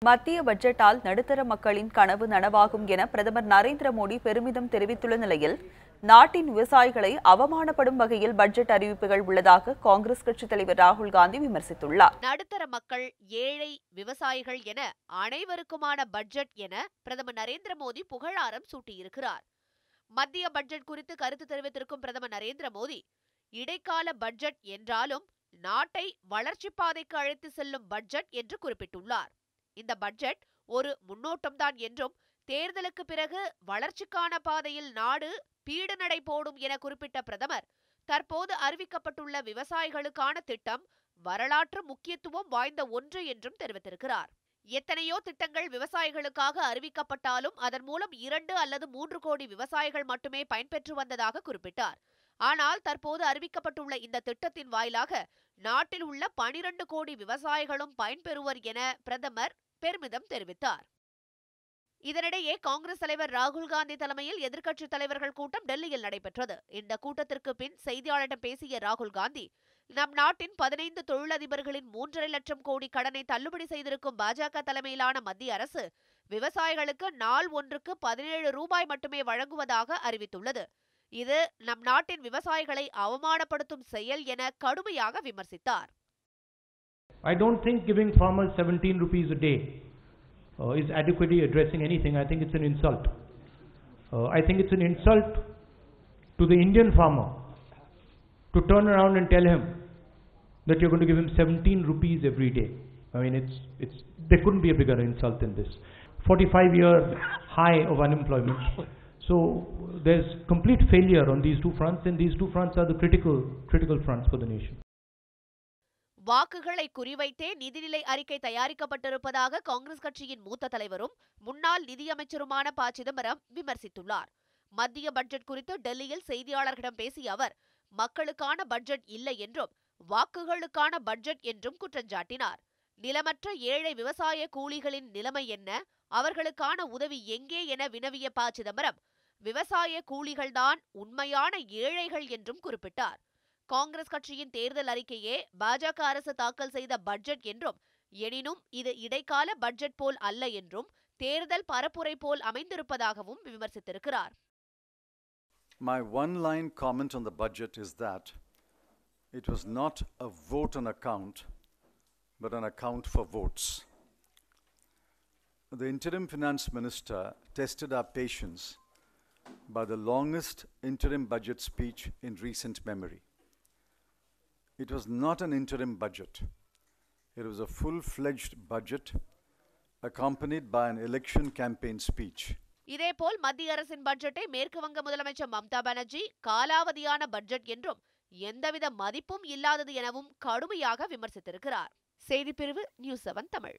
மத்திய பட்ஜெட்டால் நடுத்தர மக்களின் கனவு நனவாகும் என பிரதமர் நரேந்திர மோடி பெருமிதம் தெரிவித்துள்ள நிலையில், நாட்டின் விவசாயிகளை அவமானப்படும் வகையில் பட்ஜெட் அறிவிப்புகள் உள்ளதாக காங்கிரஸ் கட்சித் தலைவர் ராகுல் காந்தி விமர்சித்துள்ளார். நடுத்தர மக்கள், ஏழை, விவசாயிகள் என அனைவருக்குமான பட்ஜெட் என பிரதமர் நரேந்திர மோடி புகழாரம் சூட்டியிருக்கிறார். மத்திய பட்ஜெட் குறித்து கருத்து தெரிவித்திருக்கும் பிரதமர் நரேந்திர மோடி, இடைக்கால பட்ஜெட் என்றாலும் நாட்டை வளர்ச்சி பாதைக்கு அழைத்து செல்லும் பட்ஜெட் என்று குறிப்பிட்டுள்ளார். இந்த பட்ஜெட் ஒரு முன்னோட்டம்தான் என்றும், தேர்தலுக்கு பிறகு வளர்ச்சிக்கான பாதையில் நாடு பீடு நடை போடும் என குறிப்பிட்ட பிரதமர், தற்போது அறிவிக்கப்பட்டுள்ள விவசாயிகளுக்கான திட்டம் வரலாற்று முக்கியத்துவம் வாய்ந்த ஒன்று என்றும் தெரிவித்திருக்கிறார். எத்தனையோ திட்டங்கள் விவசாயிகளுக்காக அறிவிக்கப்பட்டாலும் அதன் மூலம் 2 அல்லது 3 கோடி விவசாயிகள் மட்டுமே பயன்பெற்று வந்ததாக குறிப்பிட்டார். ஆனால் தற்போது அறிவிக்கப்பட்டுள்ள இந்த திட்டத்தின் வாயிலாக நாட்டில் உள்ள 12 கோடி விவசாயிகளும் பயன்பெறுவர் என பிரதமர் பெருமிதம் தெரிவித்தார். இதனிடையே காங்கிரஸ் தலைவர் ராகுல் காந்தி தலைமையில் எதிர்க்கட்சித் தலைவர்கள் கூட்டம் டெல்லியில் நடைபெற்றது. இந்த கூட்டத்திற்கு பின் செய்தியாளர்களிடம் பேசிய ராகுல் காந்தி, நம் நாட்டின் 15 தொழிலதிபர்களின் 3.5 லட்சம் கோடி கடனை தள்ளுபடி செய்திருக்கும் பாஜக தலைமையிலான மத்திய அரசு விவசாயிகளுக்கு நாள் ஒன்றுக்கு 17 ரூபாய் மட்டுமே வழங்குவதாக அறிவித்துள்ளது. இது நம் நாட்டின் விவசாயிகளை அவமானப்படுத்தும் செயல் என கடுமையாக விமர்சித்தார். I don't think giving farmers 17 rupees a day is adequately addressing anything. I think it's an insult. I think it's an insult to the Indian farmer to turn around and tell him that you're going to give him 17 rupees every day. I mean, there couldn't be a bigger insult than this. 45-year high of unemployment. So there's complete failure on these two fronts, and these two fronts are the critical fronts for the nation. வாக்குகளை குறிவைத்தே நிதிநிலை அறிக்கை தயாரிக்கப்பட்டிருப்பதாக காங்கிரஸ் கட்சியின் மூத்த தலைவரும் முன்னாள் நிதியமைச்சருமான ப. சிதம்பரம் விமர்சித்துள்ளார். மத்திய பட்ஜெட் குறித்து டெல்லியில் செய்தியாளர்களிடம் பேசிய அவர், மக்களுக்கான பட்ஜெட் இல்லை என்றும் வாக்குகளுக்கான பட்ஜெட் என்றும் குற்றஞ்சாட்டினார். நிலமற்ற ஏழை விவசாய கூலிகளின் நிலைமை என்ன, அவர்களுக்கான உதவி எங்கே என வினவிய ப. சிதம்பரம், விவசாய கூலிகள்தான் உண்மையான ஏழைகள் என்றும் குறிப்பிட்டார். காங்கிரஸ் கட்சியின் தேர்தல் அறிக்கையே பாஜக அரசு தாக்கல் செய்த பட்ஜெட் என்றும், எனினும் இது இடைக்கால பட்ஜெட் போல் அல்ல என்றும், தேர்தல் பரப்புரை போல் அமைந்திருப்பதாகவும் விமர்சித்திருக்கிறார். My one-line comment on the budget is that it was not a vote on account, but an account for votes. The interim finance minister tested our patience by the longest interim budget speech in recent memory. It was not an interim budget. It was a full-fledged budget accompanied by an election campaign speech. இதேபோல் மத்திய அரசின் பட்ஜெட்டை மேற்கு வங்க முதலமைச்சர் மம்தா பானர்ஜி காலாவதியான budget என்றும், எந்தவித மதிப்பும் இல்லாதது எனவும் கடுமையாக விமர்சித்திருக்கிறார். செய்திப்பிரிவு நியூஸ் 7 தமிழ்.